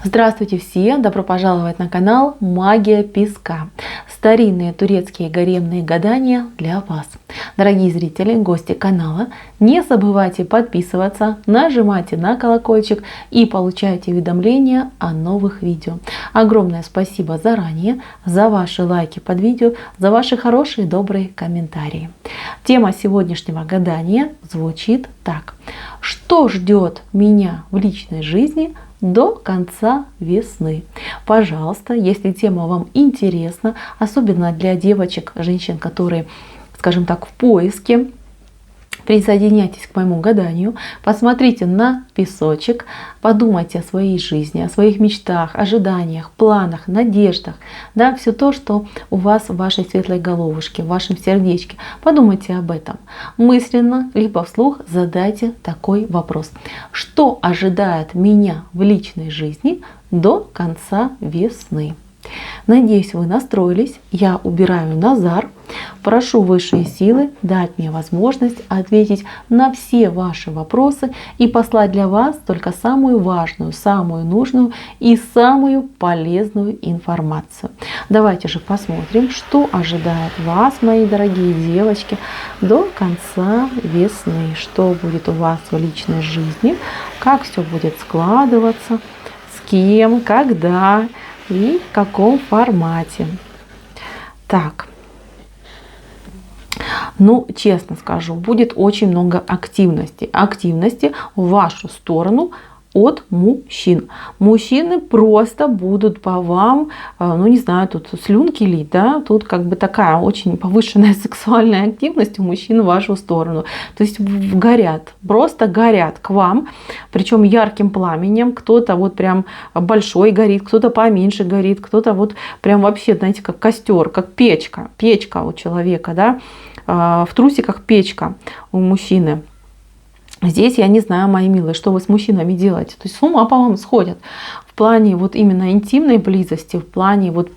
Здравствуйте все! Добро пожаловать на канал Магия Песка. Старинные турецкие гаремные гадания для вас. Дорогие зрители, гости канала, не забывайте подписываться, нажимайте на колокольчик и получайте уведомления о новых видео. Огромное спасибо заранее за ваши лайки под видео, за ваши хорошие добрые комментарии. Тема сегодняшнего гадания звучит так. Что ждет меня в личной жизни до конца весны? Пожалуйста, если тема вам интересна, особенно для девочек, женщин, которые, скажем так, в поиске, присоединяйтесь к моему гаданию, посмотрите на песочек, подумайте о своей жизни, о своих мечтах, ожиданиях, планах, надеждах, да, все то, что у вас в вашей светлой головушке, в вашем сердечке. Подумайте об этом мысленно, либо вслух задайте такой вопрос. Что ожидает меня в личной жизни до конца весны? Надеюсь, вы настроились. Я убираю Назар. Прошу высшие силы дать мне возможность ответить на все ваши вопросы и послать для вас только самую важную, самую нужную и самую полезную информацию. Давайте же посмотрим, что ожидает вас, мои дорогие девочки, до конца весны. Что будет у вас в личной жизни, как все будет складываться, с кем, когда и в каком формате. Так, ну, честно скажу, будет очень много активности. Активности в вашу сторону от мужчин. Мужчины просто будут по вам, ну не знаю, тут слюнки лить, да, тут как бы такая очень повышенная сексуальная активность у мужчин в вашу сторону. То есть горят, просто горят к вам, причем ярким пламенем. Кто-то вот прям большой горит, кто-то поменьше горит, кто-то вот прям вообще, знаете, как костер, как печка у человека, да, в трусиках печка у мужчины. Здесь я не знаю, мои милые, что вы с мужчинами делаете. То есть с ума по вам сходят в плане вот именно интимной близости, в плане вот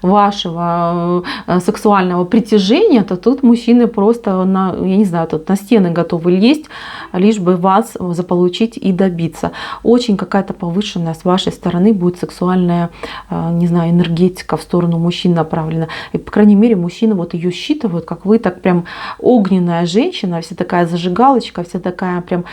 вашего сексуального притяжения, то тут мужчины просто на, я не знаю, тут на стены готовы лезть, лишь бы вас заполучить и добиться. Очень какая-то повышенная с вашей стороны будет сексуальная, не знаю, энергетика в сторону мужчин направлена. И, по крайней мере, мужчины вот ее считывают, как вы так прям огненная женщина, вся такая зажигалочка, вся такая прям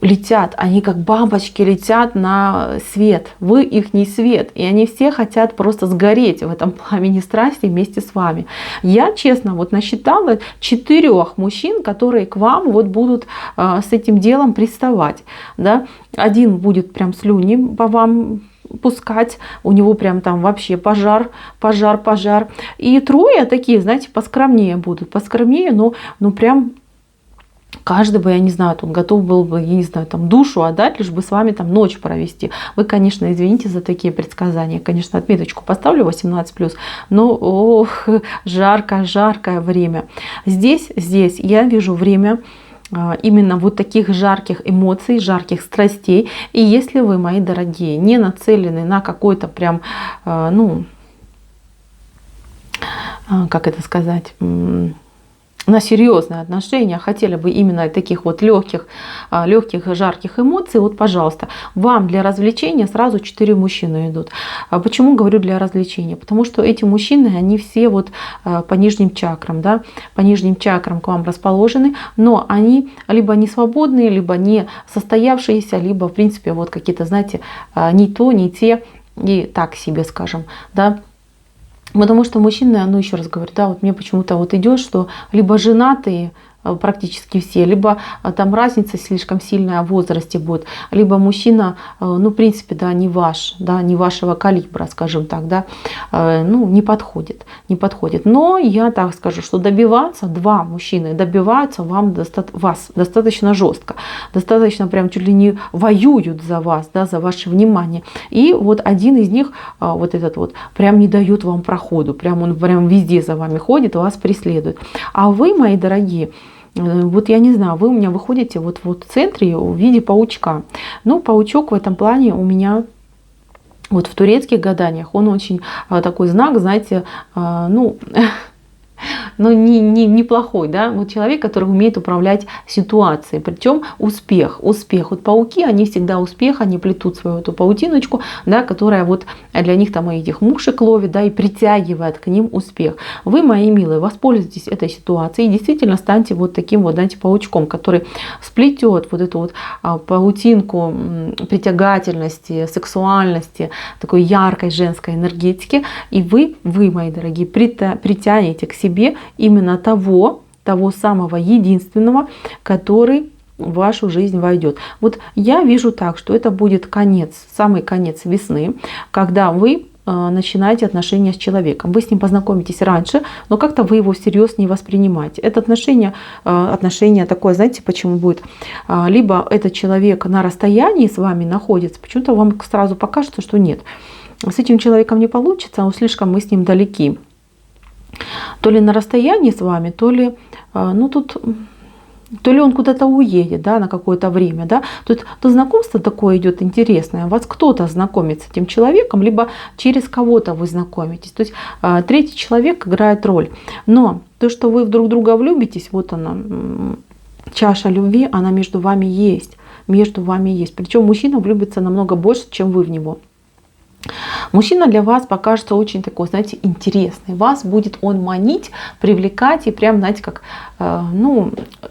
летят, они как бабочки летят на свет. Вы их не свет, и они все хотят просто сгореть в этом пламени страсти вместе с вами. Я, честно, вот насчитала 4 мужчин, которые к вам вот будут с этим делом приставать. Да? Один будет прям слюни по вам пускать, у него прям там вообще пожар. И 3 такие, знаете, поскромнее будут, поскромнее, но прям каждый бы, я не знаю, тут готов был бы, я не знаю, там душу отдать, лишь бы с вами там ночь провести. Вы, конечно, извините за такие предсказания. Конечно, отметочку поставлю 18+, но ох, жаркое время. Здесь я вижу время именно вот таких жарких эмоций, жарких страстей. И если вы, мои дорогие, не нацелены на какой-то прям, ну, как это сказать, на серьезные отношения, хотели бы именно таких вот легких, жарких эмоций, вот, пожалуйста, вам для развлечения сразу 4 мужчины идут. Почему говорю для развлечения? Потому что эти мужчины, они все вот по нижним чакрам, да, по нижним чакрам к вам расположены, но они либо не свободные, либо не состоявшиеся, либо, в принципе, вот какие-то, знаете, не то, не те, и так себе, скажем, да. Потому что мужчины, ну еще раз говорю, да, вот мне почему-то вот идет, что либо женатые практически все, либо там разница слишком сильная в возрасте будет, либо мужчина, ну, в принципе, да, не ваш, да, не вашего калибра, скажем так, да, ну, не подходит. Но я так скажу, что добиваться, 2 мужчины добиваются вас достаточно жестко, достаточно прям чуть ли не воюют за вас, да, за ваше внимание. И вот один из них, вот этот вот, прям не дает вам проходу, он прям везде за вами ходит, вас преследует. А вы, мои дорогие, вот я не знаю, вы у меня выходите вот в центре в виде паучка. Ну, паучок в этом плане у меня вот в турецких гаданиях, он очень такой знак, знаете, ну, но неплохой, да, вот человек, который умеет управлять ситуацией, причем успех. Вот пауки, они всегда успех, они плетут свою эту паутиночку, да, которая вот для них там и этих мушек ловит, да, и притягивает к ним успех. Вы, мои милые, воспользуйтесь этой ситуацией и действительно станьте вот таким вот, знаете, паучком, который сплетет вот эту вот паутинку притягательности, сексуальности, такой яркой женской энергетики, и вы, мои дорогие, притянете к себе именно того самого единственного, который в вашу жизнь войдет. Вот я вижу так, что это будет самый конец весны, когда вы начинаете отношения с человеком. Вы с ним познакомитесь раньше, но как-то вы его всерьез не воспринимаете. Это отношение такое, знаете, почему будет? Либо этот человек на расстоянии с вами находится, почему-то вам сразу покажется, что нет. С этим человеком не получится, слишком мы с ним далеки. То ли на расстоянии с вами, то ли он куда-то уедет, да, на какое-то время, да. Тут знакомство такое идет интересное. Вас кто-то знакомит с этим человеком, либо через кого-то вы знакомитесь. То есть третий человек играет роль. Но то, что вы друг друга влюбитесь, вот она, чаша любви, она между вами есть. Причем мужчина влюбится намного больше, чем вы в него. Мужчина для вас покажется очень такой, знаете, интересный. Вас будет он манить, привлекать, и прям, знаете, как,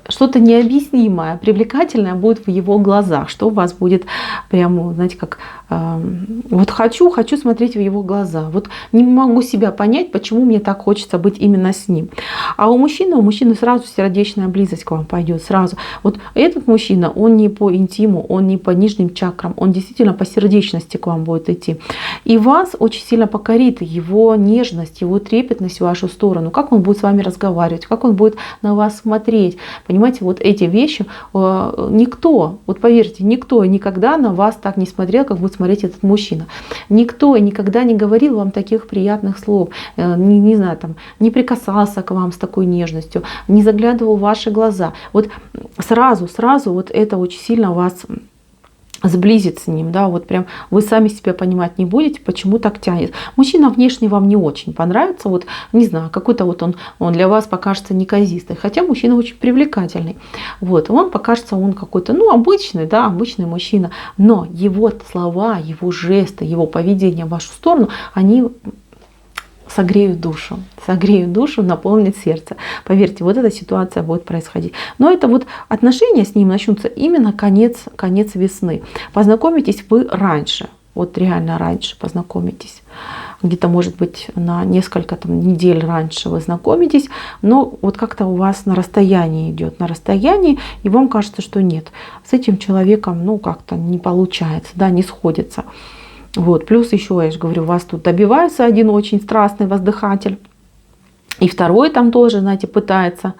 что-то необъяснимое, привлекательное будет в его глазах, что у вас будет прям, знаете, как, вот хочу смотреть в его глаза. Вот не могу себя понять, почему мне так хочется быть именно с ним. А у мужчины сразу сердечная близость к вам пойдет, сразу. Вот этот мужчина, он не по интиму, он не по нижним чакрам, он действительно по сердечности к вам будет идти. И вас очень сильно покорит его нежность, его трепетность в вашу сторону, как он будет с вами разговаривать, как он будет на вас смотреть. Понимаете, вот эти вещи никто, вот поверьте, никто никогда на вас так не смотрел, как будет смотреть этот мужчина. Никто никогда не говорил вам таких приятных слов, не знаю, там, не прикасался к вам с такой нежностью, не заглядывал в ваши глаза. Вот сразу вот это очень сильно вас сблизит с ним, да, вот прям вы сами себя понимать не будете, почему так тянет. Мужчина внешне вам не очень понравится, вот не знаю, какой-то вот он для вас покажется неказистый, хотя мужчина очень привлекательный, вот, он покажется, он какой-то, обычный, да, обычный мужчина, но его слова, его жесты, его поведение в вашу сторону, они согреют душу, наполнит сердце. Поверьте, вот эта ситуация будет происходить. Но это вот отношения с ним начнутся именно конец весны. Познакомитесь вы раньше, вот реально раньше познакомитесь. Где-то, может быть, на несколько недель раньше вы знакомитесь, но вот как-то у вас на расстоянии идет, и вам кажется, что нет, с этим человеком, как-то не получается, да, не сходится. Вот. Плюс еще, я же говорю, вас тут добивается один очень страстный воздыхатель. И второй там тоже, знаете, пытается.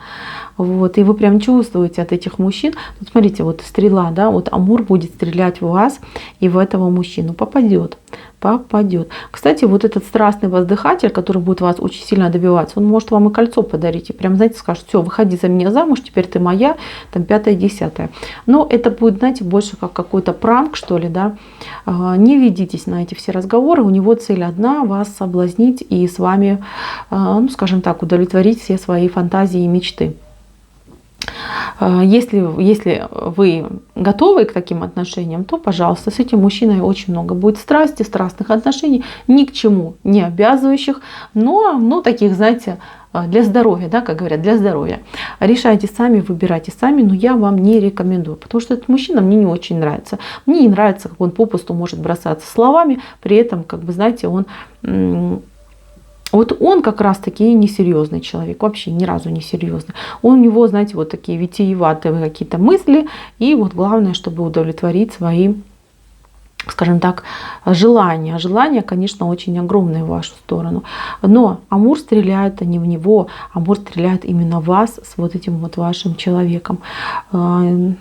Вот. И вы прям чувствуете от этих мужчин. Тут смотрите, вот стрела, да, вот Амур будет стрелять в вас и в этого мужчину. Попадет. Кстати, вот этот страстный воздыхатель, который будет вас очень сильно добиваться, он может вам и кольцо подарить. И прям, знаете, скажет: все, выходи за меня замуж, теперь ты моя, там 5-10. Но это будет, знаете, больше как какой-то пранк, что ли, да. Не ведитесь на эти все разговоры. У него цель одна: вас соблазнить и с вами, скажем так, удовлетворить все свои фантазии и мечты. Если вы готовы к таким отношениям, то, пожалуйста, с этим мужчиной очень много будет страсти, страстных отношений, ни к чему не обязывающих, но таких, знаете, для здоровья, да, как говорят, для здоровья. Решайте сами, выбирайте сами, но я вам не рекомендую, потому что этот мужчина мне не очень нравится. Мне не нравится, как он попусту может бросаться словами, при этом, как бы, знаете, он как раз-таки несерьезный человек, вообще ни разу не серьезный. У него, знаете, вот такие витиеватые какие-то мысли, и вот главное, чтобы удовлетворить свои, скажем так, желания. Желания, конечно, очень огромные в вашу сторону. Но Амур стреляет не в него, Амур стреляет именно в вас с вот этим вот вашим человеком. Вам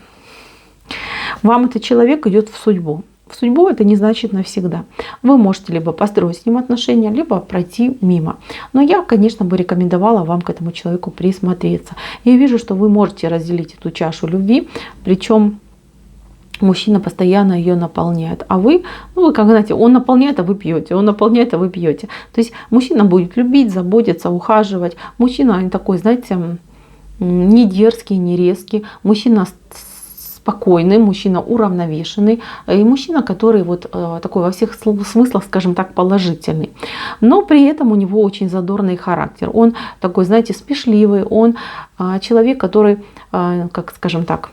этот человек идет в судьбу. В судьбу это не значит навсегда. Вы можете либо построить с ним отношения, либо пройти мимо. Но я, конечно, бы рекомендовала вам к этому человеку присмотреться. Я вижу, что вы можете разделить эту чашу любви, причем мужчина постоянно ее наполняет. А вы, ну вы как знаете, он наполняет, а вы пьете, он наполняет, а вы пьете. То есть мужчина будет любить, заботиться, ухаживать. Мужчина не такой, знаете, не дерзкий, не резкий. Мужчина спокойный, мужчина уравновешенный. И мужчина, который вот такой во всех смыслах, скажем так, положительный. Но при этом у него очень задорный характер. Он такой, знаете, смешливый. Он человек, который, как скажем так,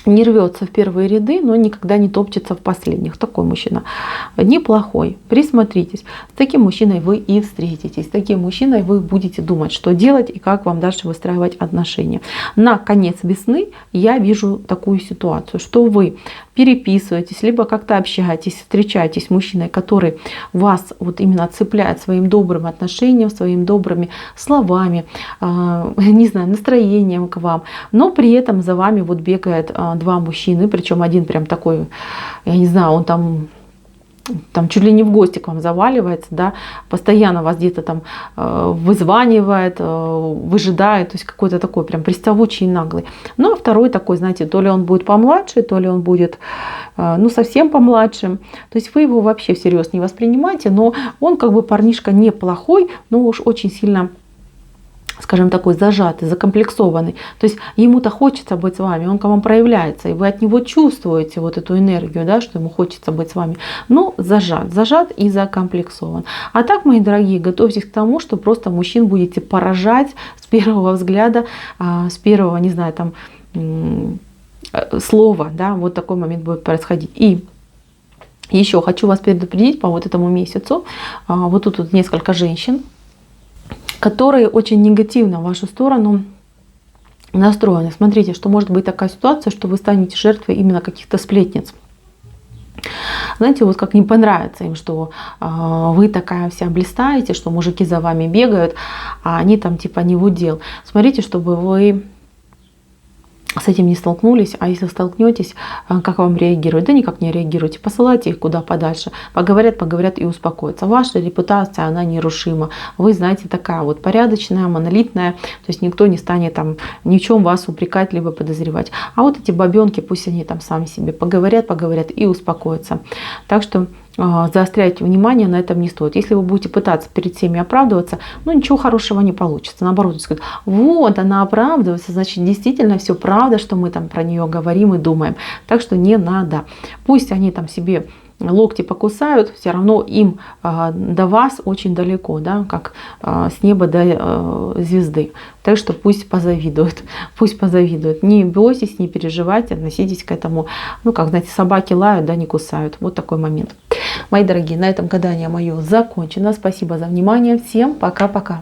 не рвется в первые ряды, но никогда не топчется в последних. Такой мужчина неплохой. Присмотритесь. С таким мужчиной вы и встретитесь. С таким мужчиной вы будете думать, что делать и как вам дальше выстраивать отношения. На конец весны я вижу такую ситуацию, что вы переписываетесь, либо как-то общаетесь, встречаетесь с мужчиной, который вас вот именно цепляет своим добрым отношением, своими добрыми словами, не знаю, настроением к вам, но при этом за вами вот бегает два мужчины, причем один прям такой, я не знаю, он там чуть ли не в гости к вам заваливается, да, постоянно вас где-то там вызванивает, выжидает, то есть какой-то такой прям приставучий и наглый. Ну, а второй такой, знаете, то ли он будет помладше, то ли он будет, ну, совсем помладше. То есть вы его вообще всерьез не воспринимаете, но он как бы парнишка неплохой, но уж очень сильно, скажем, такой зажатый, закомплексованный. То есть ему-то хочется быть с вами, он к вам проявляется, и вы от него чувствуете вот эту энергию, да, что ему хочется быть с вами. Но зажат и закомплексован. А так, мои дорогие, готовьтесь к тому, что просто мужчин будете поражать с первого взгляда, с первого, не знаю, там, слова, да, вот такой момент будет происходить. И еще хочу вас предупредить по вот этому месяцу. Вот тут вот несколько женщин, которые очень негативно в вашу сторону настроены. Смотрите, что может быть такая ситуация, что вы станете жертвой именно каких-то сплетниц. Знаете, вот как не понравится им, что вы такая вся блистаете, что мужики за вами бегают, а они там типа не в удел. Смотрите, чтобы вы с этим не столкнулись, а если столкнетесь, как вам реагировать? Да никак не реагируйте, посылайте их куда подальше, поговорят и успокоятся. Ваша репутация, она нерушима. Вы, знаете, такая вот порядочная, монолитная, то есть никто не станет там ни в чем вас упрекать, либо подозревать. А вот эти бабенки, пусть они там сами себе поговорят и успокоятся. Так что заостряйте внимание на этом не стоит. Если вы будете пытаться перед всеми оправдываться, ну ничего хорошего не получится. Наоборот, сказать, вот она оправдывается, значит действительно все правда, что мы там про нее говорим и думаем. Так что не надо. Пусть они там себе локти покусают, все равно им до вас очень далеко, да, как с неба до звезды. Так что пусть позавидуют, Не бойтесь, не переживайте, относитесь к этому, ну, как, знаете, собаки лают, да, не кусают. Вот такой момент. Мои дорогие, на этом гадание мое закончено. Спасибо за внимание. Всем пока-пока.